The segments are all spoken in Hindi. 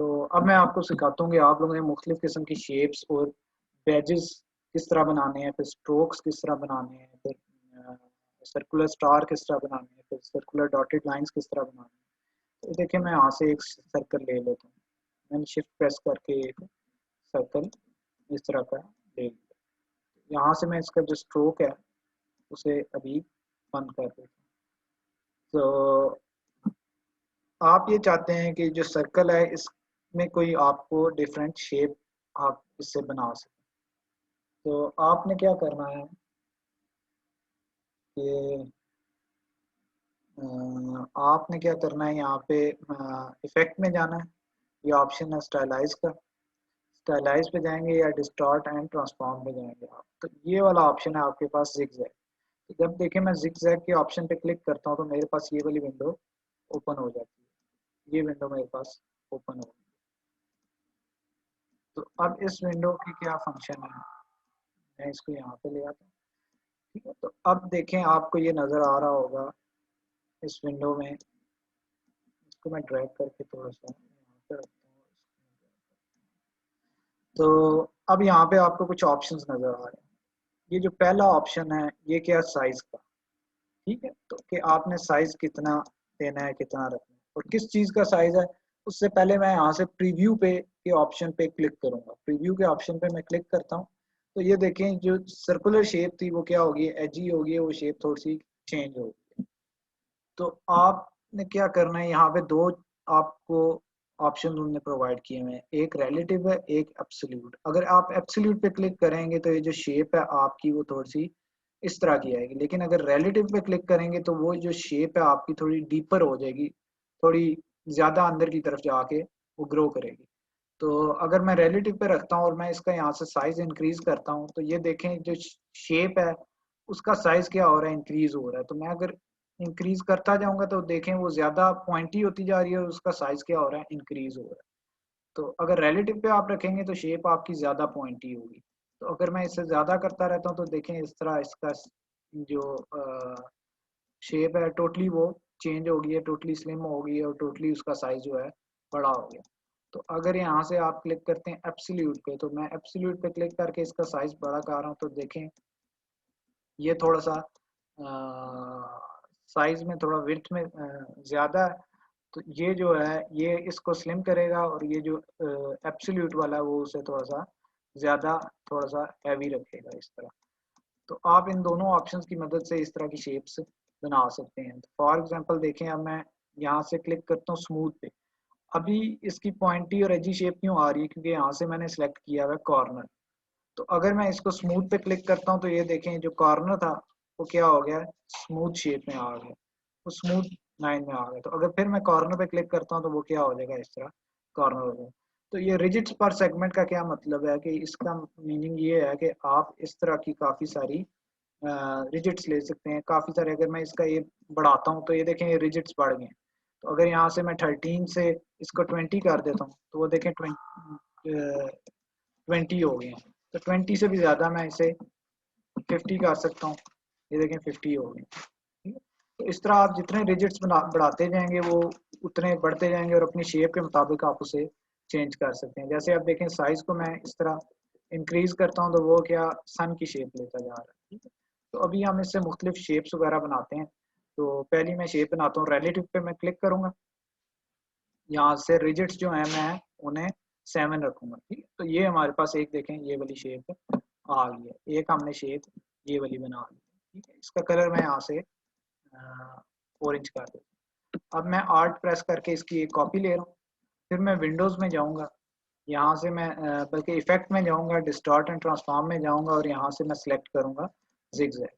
तो अब मैं आपको सिखाता हूँ कि आप लोगों ने मुख्तलिफ किस्म की शेप्स और बैजेस किस तरह बनाने हैं, फिर स्ट्रोक्स किस तरह बनाने हैं, फिर सर्कुलर स्टार किस तरह बनाने हैं, फिर सर्कुलर डॉटेड लाइंस किस तरह बनाने हैं। तो देखिए मैं यहाँ से एक सर्कल ले लेता हूँ। मैंने शिफ्ट प्रेस करके एक सर्कल इस तरह का ले लिया। यहाँ से मैं इसका जो स्ट्रोक है उसे अभी बंद कर देता हूँ। तो आप ये चाहते हैं कि जो सर्कल है इसमें कोई आपको डिफरेंट शेप आप इससे बना सकें। तो आपने क्या करना है कि आपने क्या करना है, यहाँ पे इफेक्ट में जाना है। ये ऑप्शन है स्टाइलाइज का। स्टाइलाइज पे जाएंगे या डिस्टॉर्ट एंड ट्रांसफॉर्म पे जाएंगे आप। तो ये वाला ऑप्शन है आपके पास जिगजैग। तो जब देखिए मैं जिगजैग के ऑप्शन पे क्लिक करता हूँ तो मेरे पास ये वाली विंडो ओपन हो जाती है। ये विंडो मेरे पास ओपन हो गई। तो अब इस विंडो की क्या फंक्शन है, मैं इसको यहाँ पे ले आता हूँ। ठीक है, तो अब देखें आपको ये नज़र आ रहा होगा इस विंडो में। इसको मैं ड्रैग करके थोड़ा सा यहाँ पे रखता हूँ। तो अब यहाँ पे आपको कुछ ऑप्शंस नज़र आ रहे हैं। ये जो पहला ऑप्शन है ये क्या, साइज का। ठीक है, तो कि आपने साइज कितना देना है, कितना रखना है और किस चीज़ का साइज है। उससे पहले मैं यहाँ से प्रीव्यू पे के ऑप्शन पे क्लिक करूँगा। प्रीव्यू के ऑप्शन पे मैं क्लिक करता हूँ तो ये देखें जो सर्कुलर शेप थी वो क्या होगी, एजी होगी, वो शेप थोड़ी सी चेंज होगी। तो आपने क्या करना है, यहाँ पे दो आपको ऑप्शन उन्होंने प्रोवाइड किए हुए हैं, एक रिलेटिव है, एक एब्सोल्यूट। अगर आप एब्सोल्यूट पे क्लिक करेंगे तो ये जो शेप है आपकी वो थोड़ी सी इस तरह की आएगी, लेकिन अगर रिलेटिव पे क्लिक करेंगे तो वो जो शेप है आपकी थोड़ी डीपर हो जाएगी, थोड़ी ज्यादा अंदर की तरफ जाके वो ग्रो करेगी। तो अगर मैं रिलेटिव पे रखता हूँ और मैं इसका यहाँ से साइज इंक्रीज करता हूँ तो ये देखें जो शेप है उसका साइज क्या हो रहा है, इंक्रीज हो रहा है। तो मैं अगर इंक्रीज करता जाऊंगा तो देखें वो ज्यादा पॉइंटी होती जा रही है और उसका साइज क्या हो रहा है, इंक्रीज हो रहा है। तो अगर रिलेटिव पे आप रखेंगे तो शेप आपकी ज्यादा पॉइंटी होगी। तो अगर मैं इससे ज्यादा करता रहता हूँ तो देखें इस तरह इसका जो शेप है टोटली वो चेंज हो गई है, टोटली स्लिम हो गई है और टोटली उसका साइज जो है बड़ा हो गया। तो अगर यहाँ से आप क्लिक करते हैं एब्सोल्यूट पे, तो मैं एब्सोल्यूट पे क्लिक करके इसका साइज बड़ा कर रहा हूँ तो देखें ये थोड़ा सा साइज में थोड़ा विड्थ में ज़्यादा है। तो ये जो है ये इसको स्लिम करेगा और ये जो एब्सोल्यूट वाला है वो उसे थोड़ा सा ज़्यादा थोड़ा सा हैवी रखेगा इस तरह। तो आप इन दोनों ऑप्शंस की मदद से इस तरह की शेप्स बना सकते हैं। तो फॉर एग्जांपल देखें, अब मैं यहाँ से क्लिक करता हूँ स्मूथ पे। अभी इसकी पॉइंटी और एजी शेप क्यों आ रही है, क्योंकि यहाँ से मैंने सेलेक्ट किया हुआ है कॉर्नर। तो अगर मैं इसको स्मूथ पे क्लिक करता हूँ तो ये देखें जो कॉर्नर था वो क्या हो गया, स्मूथ शेप में आ गया, वो स्मूथ लाइन में आ गया। तो अगर फिर मैं कॉर्नर पे क्लिक करता हूँ तो वो क्या हो जाएगा, इस तरह कॉर्नर हो जाएगा। तो ये रिजिट्स पर सेगमेंट का क्या मतलब है कि इसका मीनिंग ये है कि आप इस तरह की काफ़ी सारी रिजिट्स ले सकते हैं, काफ़ी सारे। अगर मैं इसका ये बढ़ाता हूँ तो ये देखें ये रिजिट्स बढ़ गए हैं। तो अगर यहाँ से मैं 13 से इसको 20 कर देता हूँ तो वो देखें 20 हो गए हैं। तो 20 से भी ज़्यादा मैं इसे 50 कर सकता हूँ। ये देखें 50 हो गए। ठीक है, तो इस तरह आप जितने रिजिट्स बढ़ाते जाएंगे वो उतने बढ़ते जाएंगे और अपनी शेप के मुताबिक आप उसे चेंज कर सकते हैं। जैसे आप देखें साइज को मैं इस तरह इंक्रीज करता हूँ तो वो क्या सन की शेप लेता जा रहा है। ठीक है, तो अभी हम इससे मुख्तलिफ शेप्स वगैरह बनाते हैं। तो पहली मैं शेप बनाता हूँ, रिलेटिव पे मैं क्लिक करूँगा। यहाँ से रिजिट्स जो है मैं उन्हें 7 रखूँगा। ठीक है, तो ये हमारे पास एक देखें ये वाली शेप आ गई है, एक हमने शेप ये वाली बना ली। ठीक है, इसका कलर मैं यहाँ से ऑरेंज कर देता हूँ। अब मैं आर्ट प्रेस करके इसकी एक कॉपी ले रहा हूँ। फिर मैं विंडोज़ में जाऊँगा, यहाँ से मैं बल्कि इफेक्ट में जाऊँगा, डिस्टॉर्ट एंड ट्रांसफॉर्म में जाऊँगा और यहाँ से मैं सिलेक्ट करूँगा जिगजैग।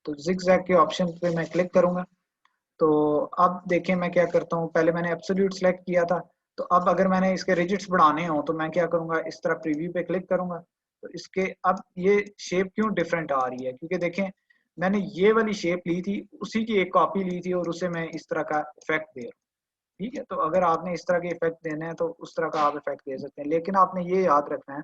तो जिगजैग के ऑप्शन पे मैं क्लिक करूँगा। तो अब देखें मैं क्या करता हूँ, पहले मैंने एब्सोल्यूट सेलेक्ट किया था। तो अब अगर मैंने इसके रिजिट्स बढ़ाने हो तो मैं क्या करूँगा, इस तरह प्रीव्यू पे क्लिक करूँगा। तो इसके अब ये शेप क्यों डिफरेंट आ रही है, क्योंकि देखें मैंने ये वाली शेप ली थी, उसी की एक कॉपी ली थी और उसे मैं इस तरह का इफेक्ट दे रहा हूँ। ठीक है, तो अगर आपने इस तरह के इफेक्ट देने हैं तो उस तरह का आप इफेक्ट दे सकते हैं। लेकिन आपने ये याद रखना है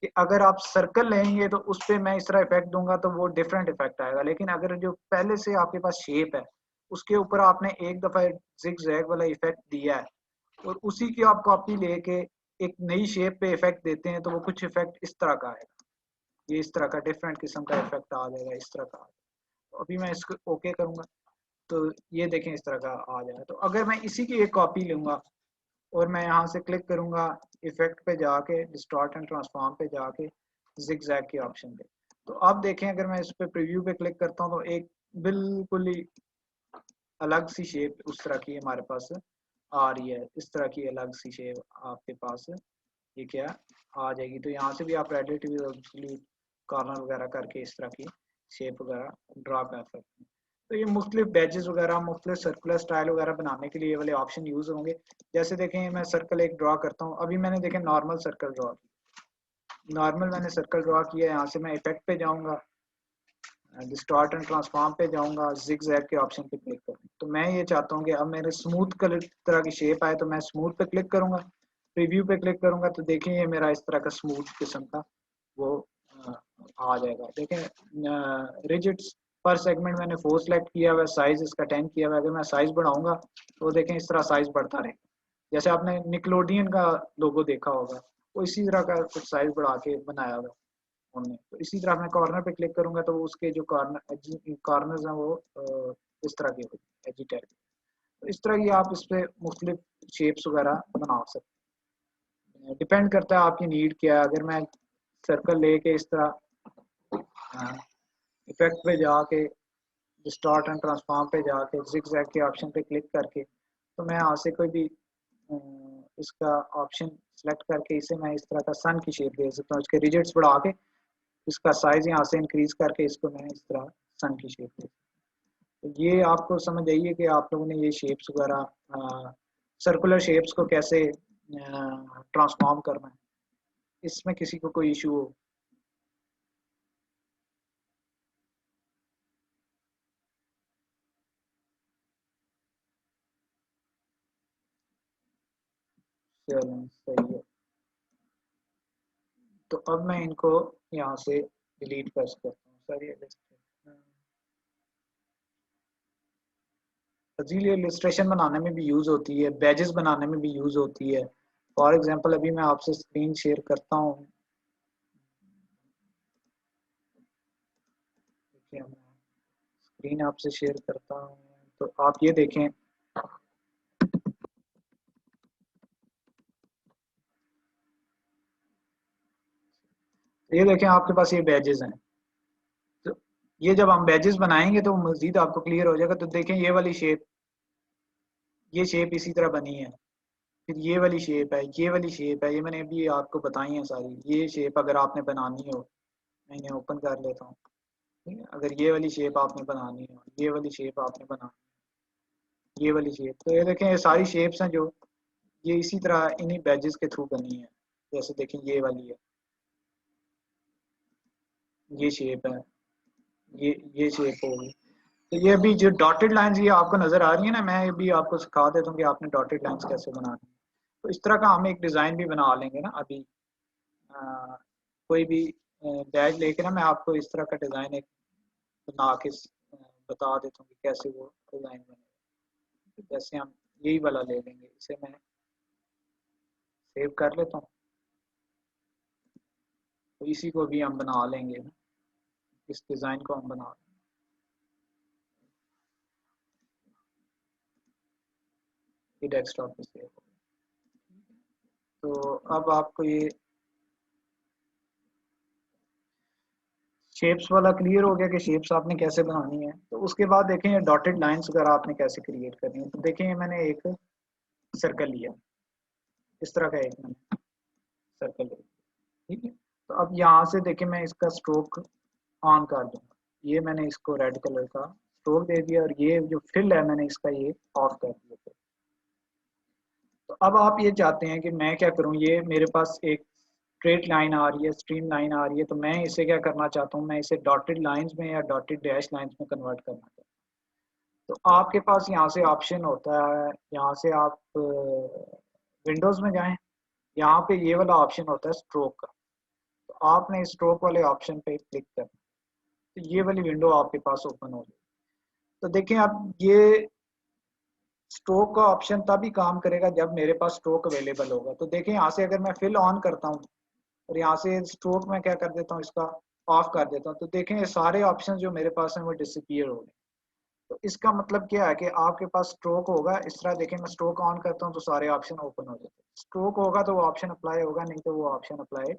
कि अगर आप सर्कल लेंगे तो उस पर मैं इस तरह इफेक्ट दूंगा तो वो डिफरेंट इफेक्ट आएगा। लेकिन अगर जो पहले से आपके पास शेप है उसके ऊपर आपने एक दफ़ा जिग जैग वाला इफेक्ट दिया है और उसी की आप कॉपी लेके एक नई शेप पे इफेक्ट देते हैं तो वो कुछ इफेक्ट इस तरह का आएगा, ये इस तरह का डिफरेंट किस्म का इफेक्ट आ जाएगा, इस तरह का। तो अभी मैं इसको ओके करूंगा तो ये देखें इस तरह का आ जाएगा। तो अगर मैं इसी की एक कॉपी लूंगा और मैं यहाँ से क्लिक करूंगा इफेक्ट पे जाके, डिस्टॉर्ट एंड ट्रांसफॉर्म पे जाके, जिगजैग के ऑप्शन पे, तो अब देखें अगर मैं इस पे प्रीव्यू पे क्लिक करता हूँ तो एक बिल्कुल ही अलग सी शेप उस तरह की हमारे पास आ रही है, इस तरह की अलग सी शेप आपके पास ये क्या आ जाएगी। तो यहाँ से भी आप रेडिटिव कॉर्नर वगैरह करके इस तरह की शेप वगैरह ड्रा कर सकते हैं। तो ये मुख्तलिफ बैजेस वगैरह, मुख्तलिफ सर्कुलर स्टाइल वगैरह बनाने के लिए ये वाले ऑप्शन यूज होंगे। जैसे देखें मैं सर्कल एक ड्रा करता हूँ, अभी मैंने देखें नॉर्मल सर्कल ड्रा किया, नॉर्मल मैंने सर्कल ड्रा किया, यहाँ से मैं इफेक्ट पे जाऊँगा, डिस्टॉर्ट एंड ट्रांसफॉर्म पे जाऊँगा, जिगजैग के ऑप्शन पे क्लिक करूँ। तो मैं ये चाहता हूँ कि अब मेरे स्मूथ कलर तरह की शेप आए, तो मैं स्मूथ पे क्लिक करूँगा, प्रीव्यू पे क्लिक करूँगा तो देखें ये मेरा इस तरह का स्मूथ किस्म का वो आ जाएगा। देखें रिजिड्स पर सेगमेंट मैंने 4 सेलेक्ट किया हुआ है, साइज इसका 10 किया हुआ है। अगर मैं साइज बढ़ाऊंगा तो देखें इस तरह साइज बढ़ता रहेगा। जैसे आपने निकलोडियन का लोगो देखा होगा, वो इसी तरह का कुछ साइज बढ़ा के बनाया हुआ हमने। तो इसी तरह मैं कॉर्नर पे क्लिक करूंगा तो उसके जो कॉर्नर्स हैं वो इस तरह के होंगे, एजिटर। तो इस तरह की आप इस पे मुख्तलिफ शेप्स वगैरह बना सकते हैं, डिपेंड करता है आपकी नीड क्या है। अगर मैं सर्कल लेके इस तरह इफेक्ट पे जाके, डिस्टॉर्ट एंड ट्रांसफॉर्म पे जाके, जिगजैग के ऑप्शन पे क्लिक करके, तो मैं यहाँ से कोई भी इसका ऑप्शन सेलेक्ट करके इसे मैं इस तरह का सन की शेप दे सकता हूँ। इसके रिजिट्स बढ़ा के इसका साइज यहाँ से इंक्रीज करके इसको मैं इस तरह सन की शेप दे। तो ये आपको समझ आइए कि आप लोगों ने ये शेप्स वगैरह सर्कुलर शेप्स को कैसे ट्रांसफॉर्म करना है, इसमें किसी को कोई इशू हो। चलो सही है। तो अब मैं इनको यहाँ से डिलीट कर सकता हूँ सर। ये फजील इलस्ट्रेशन बनाने में भी यूज होती है, बैजेस बनाने में भी यूज होती है। फॉर एग्जांपल अभी मैं आपसे स्क्रीन शेयर करता हूँ, देखिए मैं स्क्रीन आपसे शेयर करता हूँ तो आप ये देखें, ये देखें आपके पास ये बैजेस हैं। तो ये जब हम बैजेस बनाएंगे तो मजीद आपको क्लियर हो जाएगा। तो देखें ये वाली शेप, ये शेप इसी तरह बनी है, फिर ये वाली शेप है, ये वाली शेप है, ये मैंने अभी आपको बताई है सारी। ये शेप अगर आपने बनानी हो, मैं इन्हें ओपन कर लेता हूँ, ठीक है। अगर ये वाली शेप आपने बनानी हो, ये वाली शेप आपने बनानी, ये वाली शेप, तो ये देखें ये सारी शेप्स हैं जो ये इसी तरह इन्हीं बैजेस के थ्रू बनी है। जैसे देखें ये वाली है, ये शेप है, ये शेप होगी। तो ये अभी जो डॉटेड लाइंस ये आपको नजर आ रही है ना, मैं अभी आपको सिखा देता हूँ कि आपने डॉटेड लाइंस कैसे बनानी है। तो इस तरह का हम एक डिजाइन भी बना लेंगे ना अभी। कोई भी बैग लेके ना मैं आपको इस तरह का डिजाइन एक बना के बता देता हूँ कि कैसे वो डिजाइन बनेगा। जैसे हम यही वाला ले लेंगे, इसे मैं सेव कर लेता हूँ, तो इसी को भी हम बना लेंगे ना, इस डिजाइन को हम बना लेंगे। ये डेस्कटॉप पे सेव हो गया। तो अब आपको ये शेप्स वाला क्लियर हो गया कि शेप्स आपने कैसे बनानी है। तो उसके बाद देखें ये डॉटेड लाइंस वगैरह आपने कैसे क्रिएट करनी है। तो देखें ये मैंने एक सर्कल लिया, इस तरह का एक मैंने सर्कल लिया, ठीक है। तो अब यहाँ से देखें मैं इसका स्ट्रोक ऑन कर दूंगा, ये मैंने इसको रेड कलर का स्ट्रोक दे दिया और ये जो फिल है मैंने इसका ये ऑफ कर दिया। तो अब आप ये चाहते हैं कि मैं क्या करूं, ये मेरे पास एक स्ट्रेट लाइन आ रही है, स्ट्रीम लाइन आ रही है, तो मैं इसे क्या करना चाहता हूं, मैं इसे डॉटेड लाइंस में या डॉटेड डैश लाइंस में कन्वर्ट करना चाहता हूं। तो आपके पास यहाँ से ऑप्शन होता है, यहाँ से आप विंडोज में जाएं, यहाँ पे ये वाला ऑप्शन होता है स्ट्रोक का। तो आपने स्ट्रोक वाले ऑप्शन पे क्लिक करना, तो ये वाली विंडो आपके पास ओपन हो जाएगी। तो देखें आप ये स्ट्रोक का ऑप्शन तभी काम करेगा जब मेरे पास स्ट्रोक अवेलेबल होगा। तो देखें यहाँ से अगर मैं फिल ऑन करता हूँ और यहाँ से स्ट्रोक में क्या कर देता हूँ, इसका ऑफ कर देता हूँ, तो देखें ये सारे ऑप्शन जो मेरे पास हैं वो डिसअपीयर हो गए। तो इसका मतलब क्या है कि आपके पास स्ट्रोक होगा, इस तरह देखें मैं स्ट्रोक ऑन करता हूँ तो सारे ऑप्शन ओपन हो जाते हैं। स्ट्रोक होगा तो वो ऑप्शन अप्लाई होगा, नहीं तो वो ऑप्शन अप्लाई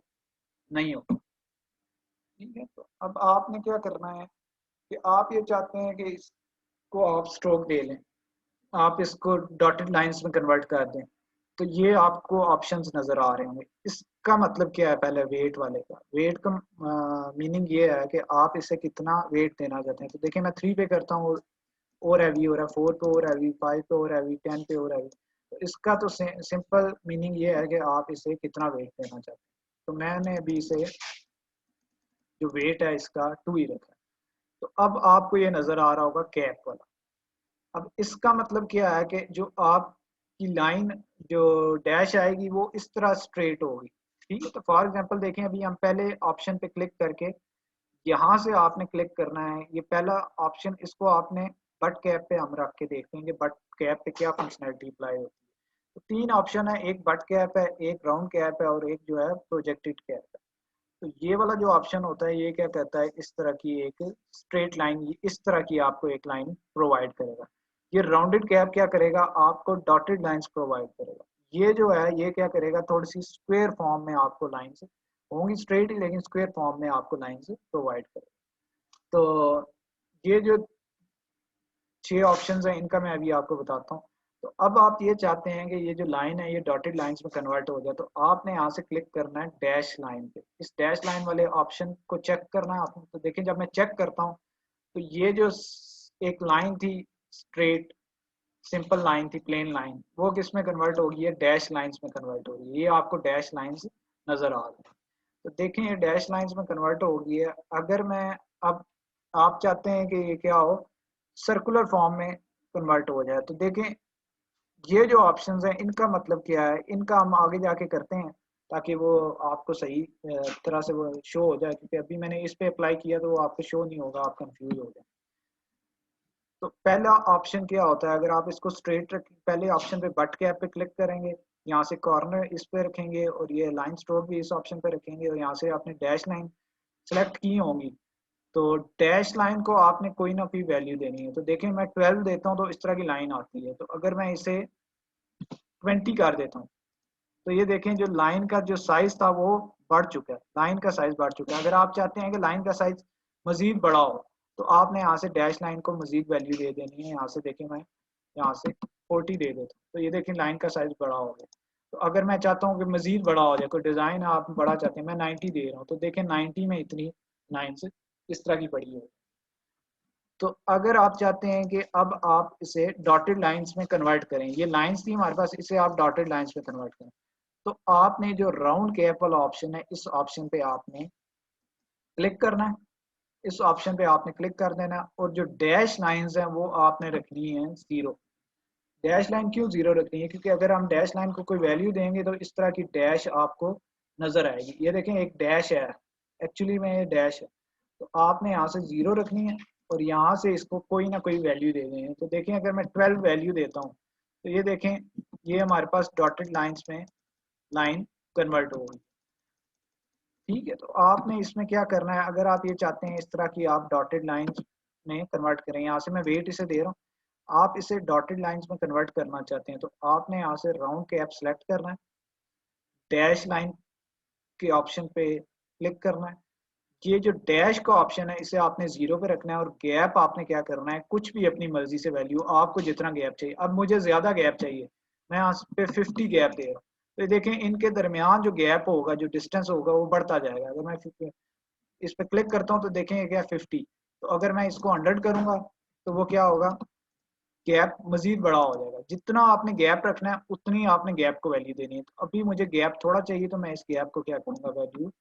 नहीं होगा। ठीक है, तो अब आपने क्या करना है कि आप ये चाहते हैं कि इसको आप स्ट्रोक दे लें, आप इसको डॉटेड लाइंस में कन्वर्ट कर दें, तो ये आपको ऑप्शंस नज़र आ रहे होंगे। इसका मतलब क्या है, पहले वेट वाले का, वेट का मीनिंग ये है कि आप इसे कितना वेट देना चाहते हैं। तो देखिए मैं 3 पे करता हूँ और हैवी हो रहा है, 4 पे और हैवी, 5 पे और हैवी, 10 पे और हैवी। तो इसका तो सिंपल मीनिंग ये है कि आप इसे कितना वेट देना चाहते हैं। तो मैंने अभी इसे जो वेट है इसका 2 ही रखा है। तो अब आपको ये नज़र आ रहा होगा कैप वाला। अब इसका मतलब क्या है कि जो आपकी लाइन जो डैश आएगी वो इस तरह स्ट्रेट होगी। ठीक है, तो फॉर एग्जांपल देखें अभी हम पहले ऑप्शन पे क्लिक करके यहाँ से आपने क्लिक करना है, ये पहला ऑप्शन, इसको आपने बट कैप पे हम रख के देखते हैं कि बट कैप पे क्या फंक्शनैलिटी अप्लाई होती है। तो 3 ऑप्शन है, एक बट कैप है, एक राउंड कैप है और एक जो है प्रोजेक्टेड कैप है। तो ये वाला जो ऑप्शन होता है ये क्या कहता है, इस तरह की एक स्ट्रेट लाइन, इस तरह की आपको एक लाइन प्रोवाइड करेगा। ये राउंडेड कैप क्या करेगा, आपको डॉटेड लाइंस प्रोवाइड करेगा। ये जो है ये क्या करेगा, थोड़ी सी स्क्वायर फॉर्म में आपको लाइंस होंगी, स्ट्रेट ही लेकिन स्क्वायर फॉर्म में आपको लाइंस प्रोवाइड करेगा। तो ये जो 6 ऑप्शंस हैं इनका मैं अभी आपको बताता हूँ। तो अब आप ये चाहते हैं कि ये जो लाइन है ये डॉटेड लाइंस में कन्वर्ट हो जाए, तो आपने यहाँ से क्लिक करना है डैश लाइन पे। इस डैश लाइन वाले ऑप्शन को चेक करना है आपने। तो देखिए जब मैं चेक करता हूँ तो ये जो एक लाइन थी स्ट्रेट सिंपल लाइन थी, प्लेन लाइन, वो किस में कन्वर्ट होगी है, डैश लाइंस में कन्वर्ट होगी। ये आपको डैश लाइंस नजर आ रही है। तो देखें ये डैश लाइंस में कन्वर्ट हो गई है। अगर मैं अब आप चाहते हैं कि ये क्या हो, सर्कुलर फॉर्म में कन्वर्ट हो जाए, तो देखें ये जो ऑप्शंस हैं इनका मतलब क्या है, इनका हम आगे जाके करते हैं ताकि वो आपको सही तरह से वो शो हो जाए। क्योंकि अभी मैंने इस पे अप्लाई किया तो वो आपको शो नहीं होगा, आप कंफ्यूज हो जाए। तो पहला ऑप्शन क्या होता है, अगर आप इसको स्ट्रेट रख, पहले ऑप्शन पे बट कैप पे क्लिक करेंगे, यहाँ से कॉर्नर इस पे रखेंगे और ये लाइन स्ट्रोक भी इस ऑप्शन पे रखेंगे और यहाँ से आपने डैश लाइन सेलेक्ट की होंगी। तो डैश लाइन को आपने कोई ना कोई वैल्यू देनी है। तो देखें मैं 12 देता हूँ तो इस तरह की लाइन आती है। तो अगर मैं इसे 20 कर देता हूँ तो ये देखें जो लाइन का जो साइज था वो बढ़ चुका है, लाइन का साइज बढ़ चुका है। अगर आप चाहते हैं कि लाइन का साइज मजीद बड़ा हो तो आपने यहाँ से डैश लाइन को मजीद वैल्यू दे देनी है। यहाँ से देखें मैं यहाँ से 40 दे देता हूँ तो ये देखें लाइन का साइज बड़ा हो गया। तो अगर मैं चाहता हूँ कि मजीद बड़ा हो जाए, कोई डिज़ाइन आप बड़ा चाहते हैं, मैं 90 दे रहा हूँ तो देखें 90 में इतनी लाइन्स इस तरह की पड़ी है। तो अगर आप चाहते हैं कि अब आप इसे डॉटेड लाइंस में कन्वर्ट करें, ये लाइंस थी हमारे पास, इसे आप डॉटेड लाइंस में कन्वर्ट करें, तो आपने जो राउंड कैप वाला ऑप्शन है इस ऑप्शन पे आपने क्लिक करना है। इस ऑप्शन पे आपने क्लिक कर देना और जो डैश लाइंस हैं वो आपने रखनी है 0। डैश लाइन क्यों 0 रखनी है, क्योंकि अगर हम डैश लाइन को कोई वैल्यू देंगे तो इस तरह की डैश आपको नजर आएगी। ये देखें एक डैश है, एक्चुअली में ये डैश है। तो आपने यहाँ से 0 रखनी है और यहाँ से इसको कोई ना कोई वैल्यू दे देनी है। तो देखें अगर मैं 12 वैल्यू देता हूँ तो ये देखें ये हमारे पास डॉटेड लाइंस में लाइन कन्वर्ट होगी। ठीक है, तो आपने इसमें क्या करना है, अगर आप ये चाहते हैं इस तरह की आप डॉटेड लाइंस में कन्वर्ट करें, यहाँ से मैं वेट इसे दे रहा हूँ, आप इसे डॉटेड लाइंस में कन्वर्ट करना चाहते हैं तो आपने यहाँ से राउंड कैप सेलेक्ट करना है, डैश लाइन के ऑप्शन पे क्लिक करना है। ये जो डैश का ऑप्शन है इसे आपने 0 पे रखना है और गैप आपने क्या करना है, कुछ भी अपनी मर्जी से वैल्यू, आपको जितना गैप चाहिए। अब मुझे ज्यादा गैप चाहिए, मैं यहाँ पे 50 गैप दे रहा हूँ। तो देखें इनके दरमियान जो गैप होगा, जो डिस्टेंस होगा वो बढ़ता जाएगा। अगर मैं इस पे क्लिक करता हूँ तो देखें क्या 50। तो अगर मैं इसको 100 करूंगा तो वो क्या होगा, गैप मजीद बड़ा हो जाएगा। जितना आपने गैप रखना है उतनी आपने गैप को वैल्यू देनी है। तो अभी मुझे गैप थोड़ा चाहिए तो मैं इस गैप को क्या करूंगा, वैल्यू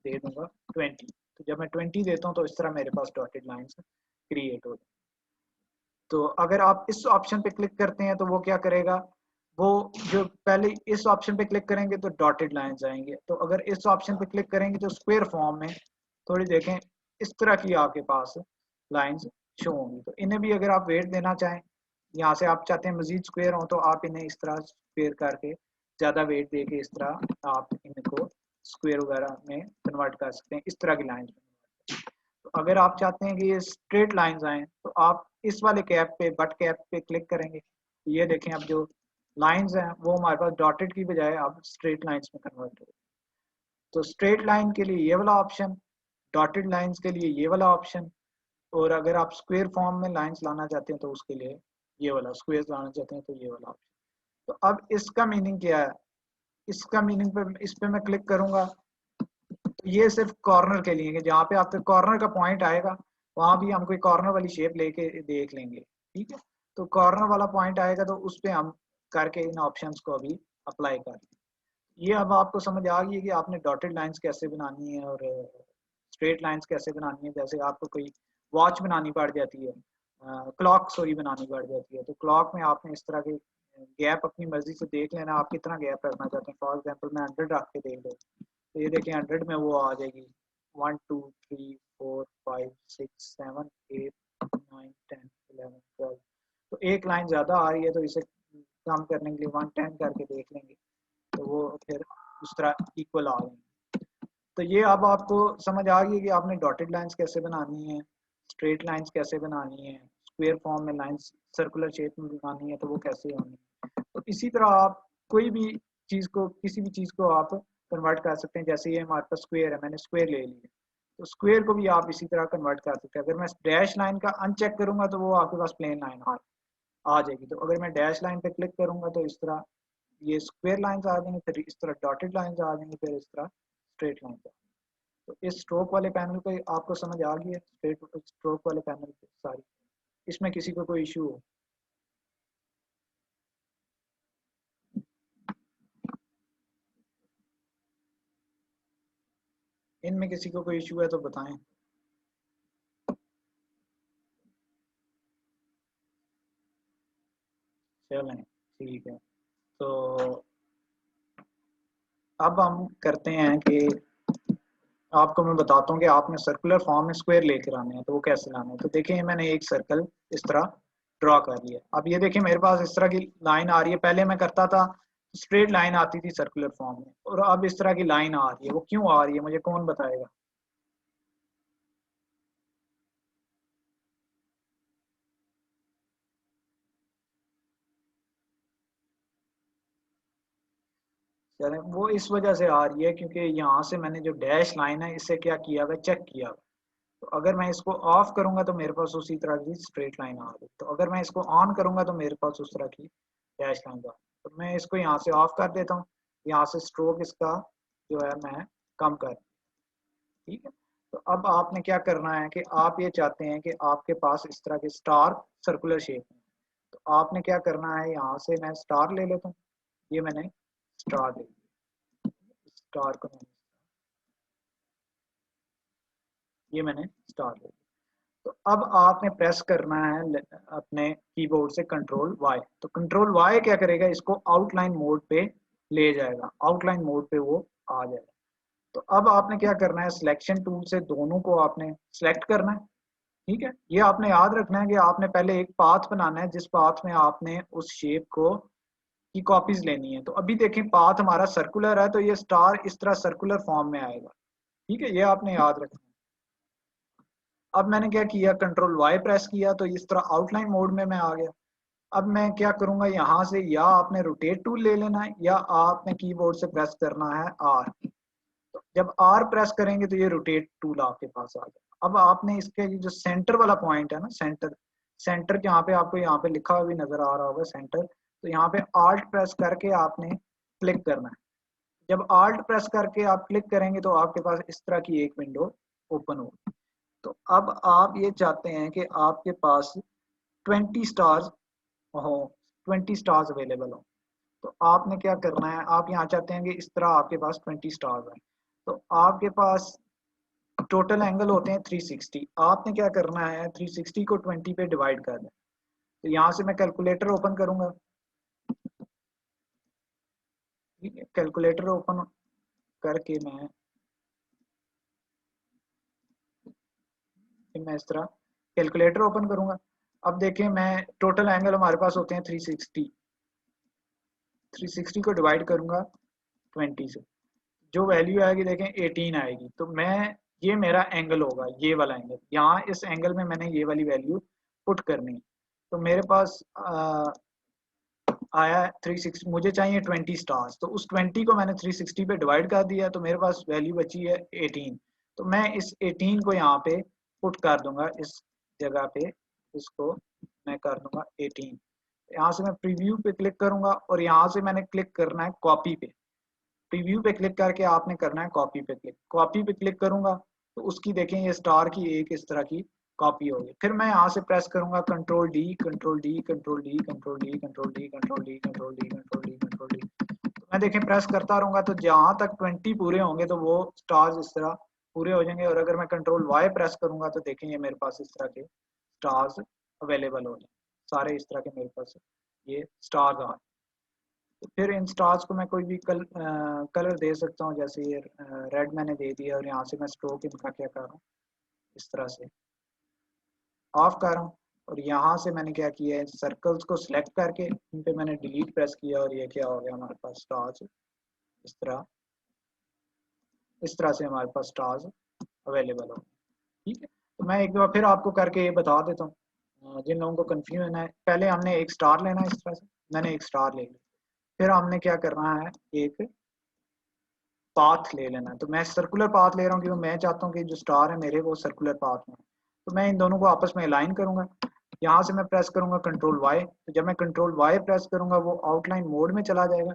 दे दूंगा 20। तो जब मैं 20 देता हूँ तो इस तरह मेरे पास डॉटेड लाइंस क्रिएट हो जाए। तो अगर आप इस ऑप्शन पे क्लिक करते हैं तो वो क्या करेगा, वो जो पहले इस ऑप्शन पे क्लिक करेंगे तो डॉटेड लाइंस आएंगे, तो अगर इस ऑप्शन पे क्लिक करेंगे तो स्क्वायर फॉर्म में थोड़ी देखें इस तरह की आपके पास लाइंस शो होंगी। तो इन्हें भी अगर आप वेट देना चाहें यहाँ से आप चाहते हैं मजीद स्क्वायर हो तो आप इन्हें इस तरह स्क्वायर करके ज़्यादा वेट दे के इस तरह आप इनको स्क्वायर वगैरह में कन्वर्ट कर सकते हैं, इस तरह की लाइन। तो अगर आप चाहते हैं कि ये स्ट्रेट लाइंस आए तो आप इस वाले कैप पे, बट कैप पे क्लिक करेंगे। ये देखें अब जो लाइंस हैं वो हमारे पास डॉटेड की बजाय अब स्ट्रेट लाइंस में कन्वर्ट हो। तो स्ट्रेट लाइन के लिए ये वाला ऑप्शन, डॉटेड लाइंस के लिए ये वाला ऑप्शन, और अगर आप स्क्वायर फॉर्म में लाइंस लाना चाहते हैं तो उसके लिए ये वाला, स्क्वायर लाना चाहते हैं तो ये वाला ऑप्शन। तो अब इसका मीनिंग क्या है? इसका मीनिंग पे, इस पे मैं क्लिक करूंगा तो ये सिर्फ कॉर्नर के लिए है, जहाँ पे आपके कॉर्नर का पॉइंट आएगा वहां भी हम कोई कॉर्नर वाली शेप लेके देख लेंगे, ठीक है। तो कॉर्नर वाला पॉइंट आएगा तो उस पे हम करके इन ऑप्शंस को अभी अप्लाई कर लें। ये अब आपको समझ आ गई है कि आपने डॉटेड लाइंस कैसे बनानी है और स्ट्रेट लाइंस कैसे बनानी है। जैसे आपको कोई वॉच बनानी पड़ जाती है, क्लॉक सॉरी बनानी पड़ जाती है, तो क्लॉक में आपने इस तरह के गैप अपनी मर्जी से देख लेना, आप कितना गैप रखना चाहते हैं। फॉर एग्जांपल मैं 100 रख के देख लो, तो ये देखिए 100 में वो आ जाएगी 1 2 3 4 5 6 7 8 9 10 11 12। तो एक लाइन ज़्यादा आ रही है तो इसे कम करने के लिए 110 करके देख लेंगे, तो वो फिर उस तरह इक्वल आ गई। तो ये अब आपको समझ आ गई कि आपने डॉटेड लाइंस कैसे बनानी है, स्ट्रेट लाइंस कैसे बनानी है, स्क्वायर फॉर्म में लाइंस सर्कुलर शेप में बनानी है तो वो कैसे होनी है। तो इसी तरह आप कोई भी चीज़ को, किसी भी चीज़ को आप कन्वर्ट कर सकते हैं। जैसे ये हमारे पास स्क्वायर है, मैंने स्क्वायर ले लिया, तो स्क्वायर को भी आप इसी तरह कन्वर्ट कर सकते हैं। अगर मैं डैश लाइन का अनचेक करूंगा तो वो आपके पास प्लेन लाइन आ जाएगी। तो अगर मैं डैश लाइन पे क्लिक करूंगा तो इस तरह ये स्क्वायर लाइंस आ जाएंगी, फिर इस तरह डॉटेड लाइंस आ जाएंगी, फिर इस तरह स्ट्रेट लाइंस आ जाएंगी। तो इस स्ट्रोक वाले पैनल पे आपको समझ आ गई है, स्ट्रेट स्ट्रोक वाले पैनल पे सारी, इसमें किसी को कोई इशू हो? इनमें किसी को कोई इशू है तो बताएं। चलें, ठीक है। तो अब हम करते हैं कि आपको मैं बताता हूँ कि आपने सर्कुलर फॉर्म में स्क्वायर लेकर आने हैं तो वो कैसे लाने हैं। तो देखिए मैंने एक सर्कल इस तरह ड्रॉ कर लिया। अब ये देखिए मेरे पास इस तरह की लाइन आ रही है। पहले मैं करता था स्ट्रेट लाइन आती थी सर्कुलर फॉर्म में, और अब इस तरह की लाइन आ रही है। वो क्यों आ रही है मुझे कौन बताएगा? चले, वो इस वजह से आ रही है क्योंकि यहाँ से मैंने जो डैश लाइन है इससे क्या किया हुआ, चेक किया हुआ। तो अगर मैं इसको ऑफ करूंगा तो मेरे पास उसी तरह की स्ट्रेट लाइन आ रही, तो अगर मैं इसको ऑन करूंगा तो मेरे पास उस तरह की डैश लाइन आ रही। तो मैं इसको यहाँ से ऑफ कर देता हूँ, यहाँ से स्ट्रोक इसका जो है मैं कम कर, ठीक है। तो अब आपने क्या करना है कि आप ये चाहते हैं कि आपके पास इस तरह के स्टार सर्कुलर शेप में, तो आपने क्या करना है, यहाँ से मैं स्टार ले लेता हूँ। ये मैंने स्टार ले लिया, स्टार को ये मैंने स्टार ले लिया। तो अब आपने प्रेस करना है अपने कीबोर्ड से कंट्रोल वाई। तो कंट्रोल वाई क्या करेगा, इसको आउटलाइन मोड पे ले जाएगा, आउटलाइन मोड पे वो आ जाएगा। तो अब आपने क्या करना है, सिलेक्शन टूल से दोनों को आपने सिलेक्ट करना है, ठीक है। ये आपने याद रखना है कि आपने पहले एक पाथ बनाना है जिस पाथ में आपने उस शेप को की कॉपीज लेनी है। तो अभी देखें पाथ हमारा सर्कुलर है तो ये स्टार इस तरह सर्कुलर फॉर्म में आएगा, ठीक है। ये आपने याद रखना है। अब मैंने क्या किया, कंट्रोल वाई प्रेस किया तो इस तरह आउटलाइन मोड में मैं आ गया। अब मैं क्या करूंगा, यहाँ से या आपने रोटेट टूल ले लेना है या आपने कीबोर्ड से प्रेस करना है आर। तो जब आर प्रेस करेंगे तो ये रोटेट टूल आपके पास आ गया। अब आपने इसके जो सेंटर वाला पॉइंट है ना, सेंटर, सेंटर जहाँ पे आपको यहाँ पे लिखा हुआ भी नजर आ रहा होगा सेंटर, तो यहाँ पे आल्ट प्रेस करके आपने क्लिक करना है। जब आल्ट प्रेस करके आप क्लिक करेंगे तो आपके पास इस तरह की एक विंडो ओपन होगी। तो अब आप ये चाहते हैं कि आपके पास 20 स्टार्स हो, 20 स्टार्स अवेलेबल हो। तो आपने क्या करना है, आप यहाँ चाहते हैं कि इस तरह आपके पास 20 स्टार्स हैं। तो आपके पास टोटल एंगल होते हैं 360। आपने क्या करना है, 360 को 20 पे डिवाइड कर दें। तो यहाँ से मैं कैलकुलेटर ओपन करूंगा, ठीक है। कैलकुलेटर ओपन करके मैं इस तरह कैलकुलेटर ओपन करूंगा। अब देखें मैं टोटल एंगल हमारे पास होते हैं 360 को डिवाइड करूंगा 20 से, जो वैल्यू आएगी देखें 18 आएगी। तो मैं ये मेरा एंगल होगा, ये वाला एंगल, यहाँ इस एंगल में मैंने ये वाली वैल्यू पुट करनी है। तो मेरे पास आया 360, मुझे चाहिए 20 स्टार्स, तो उस 20 को मैंने 360 पे डिवाइड कर दिया, तो मेरे पास वैल्यू बची है 18। तो मैं इस 18 को यहाँ पे पुट कर दूंगा, इस जगह पे इसको मैं कर दूंगा 18। यहाँ से मैं प्रीव्यू पे क्लिक करूंगा और यहाँ से मैंने क्लिक करना है कॉपी पे। प्रीव्यू पे क्लिक करके आपने करना है कॉपी पे क्लिक। कॉपी पे क्लिक करूंगा तो उसकी देखें ये स्टार की एक इस तरह की कॉपी होगी। फिर मैं यहाँ से प्रेस करूंगा control D, control D, control D, control D, control D, control D, control D, control D, control D. तो मैं देखें प्रेस करता रहूंगा तो जहां तक 20 पूरे होंगे तो वो स्टार्स इस तरह पूरे हो जाएंगे। और अगर मैं कंट्रोल वाई प्रेस करूंगा तो देखें ये मेरे पास इस तरह के स्टार्स अवेलेबल हो जाए, सारे इस तरह के मेरे पास ये स्टार्स आ। तो फिर इन स्टार्स को मैं कोई भी कलर दे सकता हूँ, जैसे ये रेड मैंने दे दिया और यहाँ से मैं स्ट्रोक इनका क्या कर रहा हूँ, इस तरह से ऑफ कर रहा हूँ। और यहाँ से मैंने क्या किया है, सर्कल्स को सिलेक्ट करके इन पे मैंने डिलीट प्रेस किया और ये क्या हो गया हमारे पास स्टार्स इस तरह से हमारे पास स्टार्स अवेलेबल हो। ठीक है, तो मैं एक बार फिर आपको करके ये बता देता हूँ जिन लोगों को कंफ्यूजन है। पहले हमने एक स्टार लेना है, इस तरह से मैंने एक स्टार ले लिया। फिर हमने क्या करना है, एक पाथ ले लेना है। तो मैं सर्कुलर पाथ ले रहा हूँ क्योंकि मैं चाहता हूँ कि जो स्टार है मेरे वो सर्कुलर पाथ में। तो मैं इन दोनों को आपस में अलाइन करूंगा। यहाँ से मैं प्रेस करूंगा कंट्रोल वाई। तो जब मैं कंट्रोल वाई प्रेस करूंगा वो आउटलाइन मोड में चला जाएगा।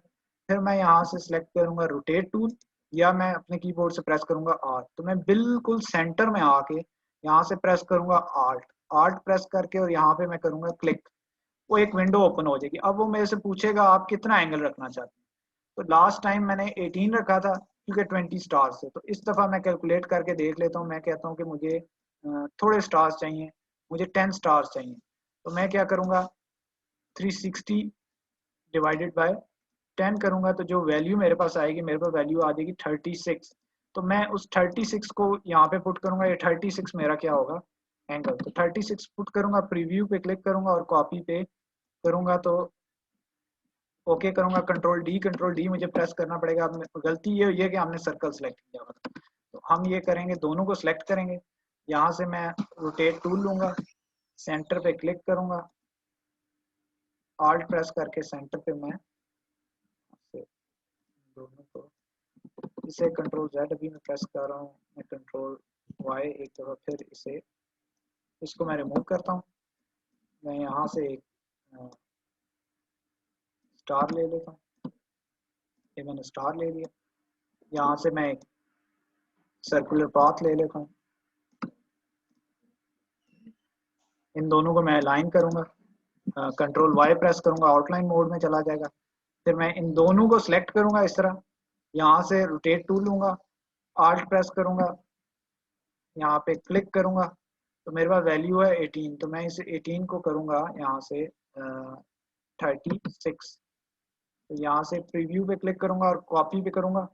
फिर मैं यहाँ से सिलेक्ट करूंगा रोटेट टूल, या मैं अपने कीबोर्ड से प्रेस करूंगा आर्ट। तो मैं बिल्कुल सेंटर में आके यहाँ से प्रेस करूंगा आर्ट। आर्ट प्रेस करके और यहाँ पे मैं करूंगा क्लिक, वो एक विंडो ओपन हो जाएगी। अब वो मेरे से पूछेगा आप कितना एंगल रखना चाहते हैं। तो लास्ट टाइम मैंने 18 रखा था क्योंकि 20 स्टार्स है। तो इस दफ़ा मैं कैलकुलेट करके देख लेता हूँ। मैं कहता हूँ कि मुझे थोड़े स्टार्स चाहिए, मुझे 10 स्टार्स चाहिए। तो मैं क्या करूँगा, 360 डिवाइडेड बाय 10 करूँगा तो जो वैल्यू मेरे पास आएगी, मेरे पास वैल्यू आ जाएगी 36। तो मैं उस 36 को यहाँ पे पुट करूँगा। ये 36 मेरा क्या होगा, एंगल। तो 36 पुट करूँगा, प्रीव्यू पे क्लिक करूँगा और कॉपी पे करूँगा तो ओके करूंगा। कंट्रोल डी मुझे प्रेस करना पड़ेगा। अब गलती ये हुई है कि हमने सर्कल सेलेक्ट किया हुआ था। तो हम ये करेंगे, दोनों को सिलेक्ट करेंगे। यहाँ से मैं रोटेट टूल लूंगा, सेंटर पे क्लिक करूंगा, आल्ट प्रेस करके सेंटर पे मैं दोनों को, इसे कंट्रोल जेड अभी मैं प्रेस कर रहा हूँ, मैं कंट्रोल वाई एक दफा फिर इसको मैं रिमूव करता हूँ। मैं यहाँ से एक स्टार ले लेता हूँ, ये मैंने स्टार ले लिया। यहाँ से मैं एक सर्कुलर पाथ ले लेता हूँ, इन दोनों को मैं अलाइन करूंगा, कंट्रोल वाई प्रेस करूंगा, आउटलाइन मोड में चला जाएगा। फिर मैं इन दोनों को सिलेक्ट करूंगा इस तरह, यहाँ से रोटेट टूल लूंगा, आल्ट प्रेस करूंगा, यहाँ पे क्लिक करूंगा तो मेरे पास वैल्यू है 18। तो मैं इस 18 को करूंगा यहाँ से 36। तो यहाँ से प्रीव्यू पे क्लिक करूंगा और कॉपी पे करूंगा।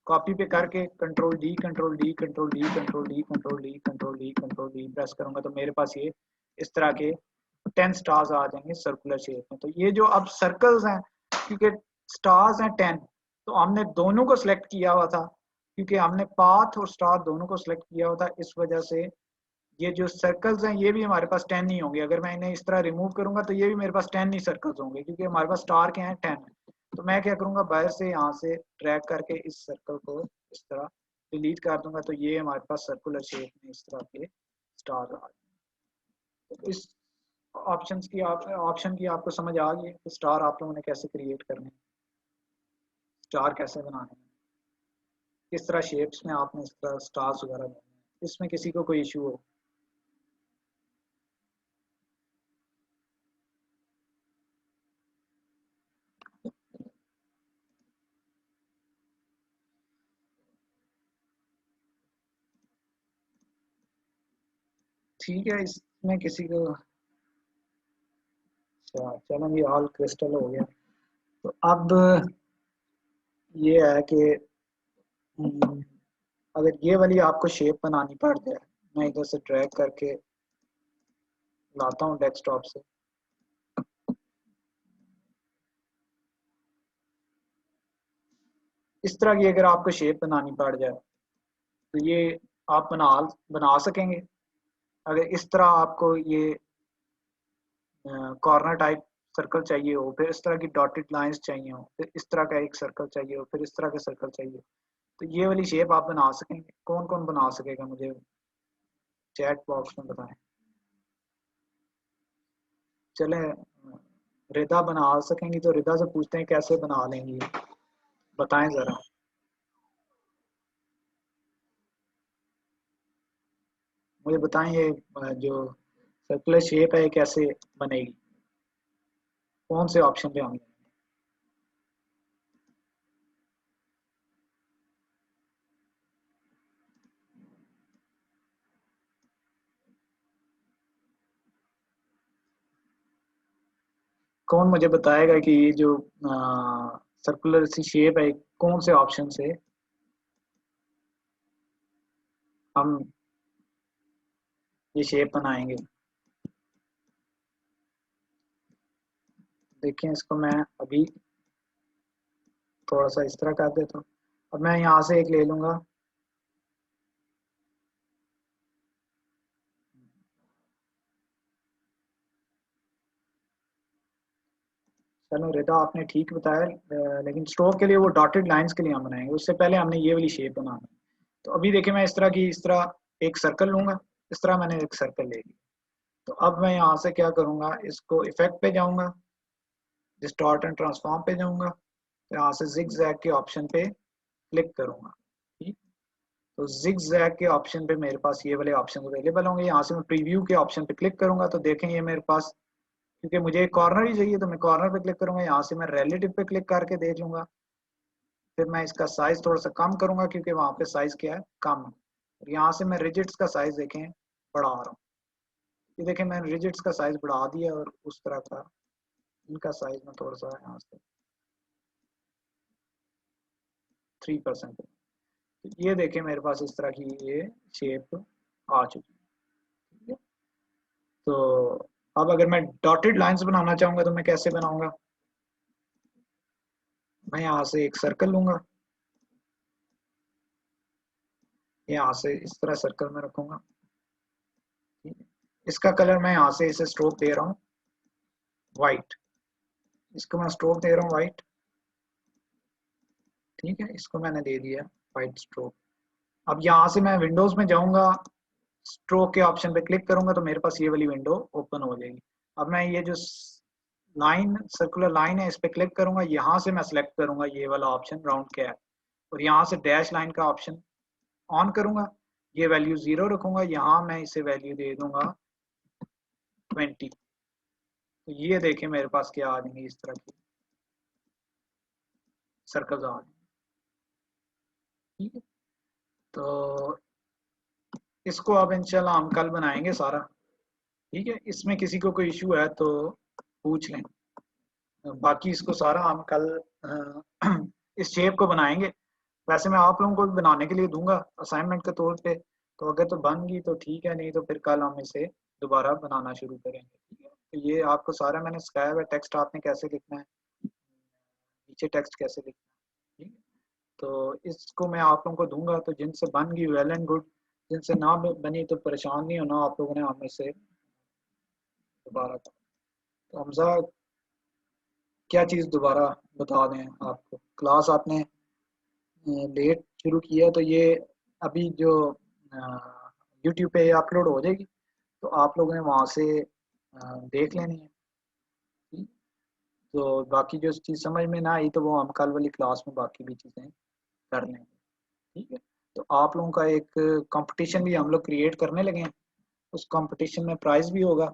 कॉपी पे करके control D, control D, control D, control D, control D, control D, control D press करूंगा तो मेरे पास ये इस तरह के 10 स्टार्स आ जाएंगे सर्कुलर शेप में। तो ये जो अब सर्कल्स हैं, क्योंकि स्टार्स हैं 10, तो हमने दोनों को सिलेक्ट किया हुआ था, क्योंकि हमने पाथ और स्टार दोनों को सिलेक्ट किया हुआ था। इस वजह से ये जो सर्कल्स हैं ये भी हमारे पास 10 ही होंगे। अगर मैं इन्हें इस तरह रिमूव करूंगा तो ये भी मेरे पास 10 ही सर्कल्स होंगे, क्योंकि हमारे पास स्टार के हैं 10। तो मैं क्या करूंगा, बाहर से यहाँ से ड्रैग करके इस सर्कल को इस तरह डिलीट कर दूंगा तो ये हमारे पास सर्कुलर शेप में इस तरह के स्टार आ जाएंगे। तो इस ऑप्शन की आपको समझ आ गई कि स्टार आप लोगों ने कैसे क्रिएट करने, स्टार कैसे बनाने, किस तरह शेप्स में आपने इस तरह स्टार्स वगैरह बनाने। इसमें किसी को कोई इशू हो? ठीक है, इसमें किसी को, अच्छा चलो ये ऑल क्रिस्टल हो गया। तो अब ये है कि अगर ये वाली आपको शेप बनानी पड़ जाए, मैं इधर से ड्रैग करके लाता हूँ डेस्कटॉप से। इस तरह की अगर आपको शेप बनानी पड़ जाए तो ये आप बना सकेंगे। अगर इस तरह आपको ये कॉर्नर टाइप सर्कल चाहिए हो, फिर इस तरह की डॉटेड लाइंस चाहिए हो, फिर इस तरह का एक सर्कल चाहिए हो, फिर इस तरह का सर्कल चाहिए हो, तो ये वाली शेप आप बना सकेंगे। कौन कौन बना सकेगा मुझे चैट बॉक्स में बताएं। चले रिदा बना सकेंगी तो रिदा से पूछते हैं कैसे बना लेंगी, बताएं जरा। मुझे बताएं ये जो सर्कुलर शेप है ये कैसे बनेगी, कौन से ऑप्शन पे हम। कौन मुझे बताएगा कि ये जो सर्कुलर सी शेप है कौन से ऑप्शन से हम ये शेप बनाएंगे। देखिए इसको मैं अभी थोड़ा सा इस तरह कर देता हूँ। अब मैं यहाँ से एक ले लूंगा। चलो रिदा आपने ठीक बताया, लेकिन स्ट्रोक के लिए वो डॉटेड लाइंस के लिए हम बनाएंगे, उससे पहले हमने ये वाली शेप बनाना है। तो अभी देखिए मैं इस तरह एक सर्कल लूंगा। इस तरह मैंने एक सर्कल ले लिया। तो अब मैं यहाँ से क्या करूंगा, इसको इफेक्ट पे जाऊंगा, डिस्टॉर्ट एंड ट्रांसफॉर्म पे जाऊंगा, तो यहाँ से जिग जैग के ऑप्शन पे क्लिक करूंगा। ठीक। तो जिग जैग के ऑप्शन पे मेरे पास ये वाले ऑप्शन अवेलेबल होंगे। यहाँ से मैं प्रीव्यू के ऑप्शन पे क्लिक करूंगा तो देखें ये मेरे पास, क्योंकि मुझे एक कॉर्नर ही चाहिए तो मैं कॉर्नर पे क्लिक करूंगा। यहाँ से मैं रिलेटिव पे क्लिक करके देख लूंगा। फिर मैं इसका साइज थोड़ा सा कम करूंगा क्योंकि वहां पे साइज क्या है, कम है। और यहाँ से मैं रिजिट्स का साइज देखें बढ़ा रहा हूँ। ये देखें मैंने रिजिट्स का साइज बढ़ा दिया और उस तरह का इनका साइज में थोड़ा सा यहाँ से 3%। ये देखें मेरे पास इस तरह की ये शेप आ चुकी है। ठीक है। तो अब अगर मैं डॉटेड लाइंस बनाना चाहूंगा तो मैं कैसे बनाऊंगा। मैं यहाँ से एक सर्कल लूंगा, यहाँ से इस तरह सर्कल में रखूंगा। ठीक है। इसका कलर मैं यहाँ से इसे स्ट्रोक दे रहा हूँ वाइट। इसको मैं स्ट्रोक दे रहा हूँ वाइट। ठीक है, इसको मैंने दे दिया वाइट स्ट्रोक। अब यहाँ से मैं विंडोज में जाऊंगा, स्ट्रोक के ऑप्शन पे क्लिक करूंगा तो मेरे पास ये वाली विंडो ओपन हो जाएगी। अब मैं ये जो लाइन सर्कुलर लाइन है इस पे क्लिक करूंगा, यहाँ से मैं सिलेक्ट करूंगा ये वाला ऑप्शन राउंड कैप, और यहाँ से डैश लाइन का ऑप्शन ऑन करूंगा। ये वैल्यू 0 रखूंगा, यहाँ मैं इसे वैल्यू दे दूंगा 20। तो ये देखें मेरे पास क्या आ जाएंगे, इस तरह की सर्कल्स आ जाएंगे। ठीक है। तो इसको अब इंशाल्लाह हम कल बनाएंगे सारा। ठीक है, इसमें किसी को कोई इशू है तो पूछ लें। बाकी इसको सारा हम कल इस शेप को बनाएंगे। वैसे मैं आप लोगों को भी बनाने के लिए दूंगा असाइनमेंट के तौर पे, तो अगर तो बन गई तो ठीक है, नहीं तो फिर कल हम इसे दोबारा बनाना शुरू करेंगे। ठीक है। तो ये आपको सारा मैंने सिखाया हुआ, टेक्स्ट आपने कैसे लिखना है, नीचे टेक्स्ट कैसे लिखना है। ठीक है। तो इसको मैं आप लोगों को दूंगा, तो जिनसे बन गई वेल एंड गुड, जिनसे ना बनी तो परेशान नहीं होना आप लोगों ने, हम इसे दोबारा। तो हमजा क्या चीज़ दोबारा बता दें आपको, क्लास आपने लेट शुरू किया तो ये अभी जो यूट्यूब पे अपलोड हो जाएगी तो आप लोगों ने वहाँ से देख लेनी है। ठीक। तो बाकी जो चीज़ समझ में ना आई तो वो हम कल वाली क्लास में बाकी भी चीज़ें कर लेंगे। ठीक है। तो आप लोगों का एक कंपटीशन भी हम लोग क्रिएट करने लगे हैं। उस कंपटीशन में प्राइज़ भी होगा,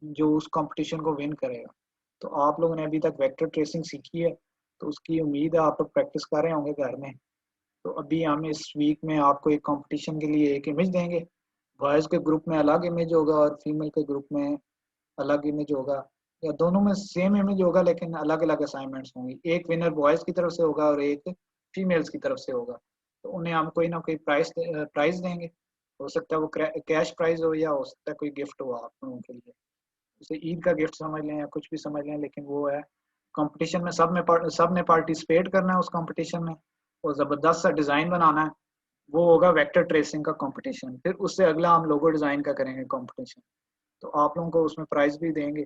जो उस कंपटीशन को विन करेगा। तो आप लोगों ने अभी तक वेक्टर ट्रेसिंग सीखी है तो उसकी उम्मीद है आप लोग प्रैक्टिस कर रहे होंगे घर में। तो अभी हम इस वीक में आपको एक कंपटीशन के लिए एक इमेज देंगे। बॉयज़ के ग्रुप में अलग इमेज होगा और फीमेल के ग्रुप में अलग इमेज होगा, या दोनों में सेम इमेज होगा लेकिन अलग अलग असाइनमेंट्स होंगी। एक विनर बॉयज़ की तरफ से होगा और एक फीमेल्स की तरफ से होगा। तो उन्हें हम कोई ना कोई प्राइज देंगे हो सकता है वो कैश प्राइज हो या हो सकता है कोई गिफ्ट हो आप लोगों के लिए, जैसे ईद का गिफ्ट समझ लें या कुछ भी समझ लें, लेकिन वो है कंपटीशन में सब ने पार्टिसिपेट करना है उस कंपटीशन में, और ज़बरदस्त सा डिज़ाइन बनाना है। वो होगा वेक्टर ट्रेसिंग का कंपटीशन। फिर उससे अगला हम लोगो डिज़ाइन का करेंगे कंपटीशन। तो आप लोगों को उसमें प्राइज़ भी देंगे।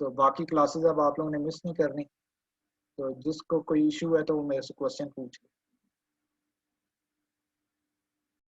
तो बाकी क्लासेस अब आप लोगों ने मिस नहीं करनी। तो जिसको कोई इशू है तो वो मेरे से क्वेश्चन पूछ ले।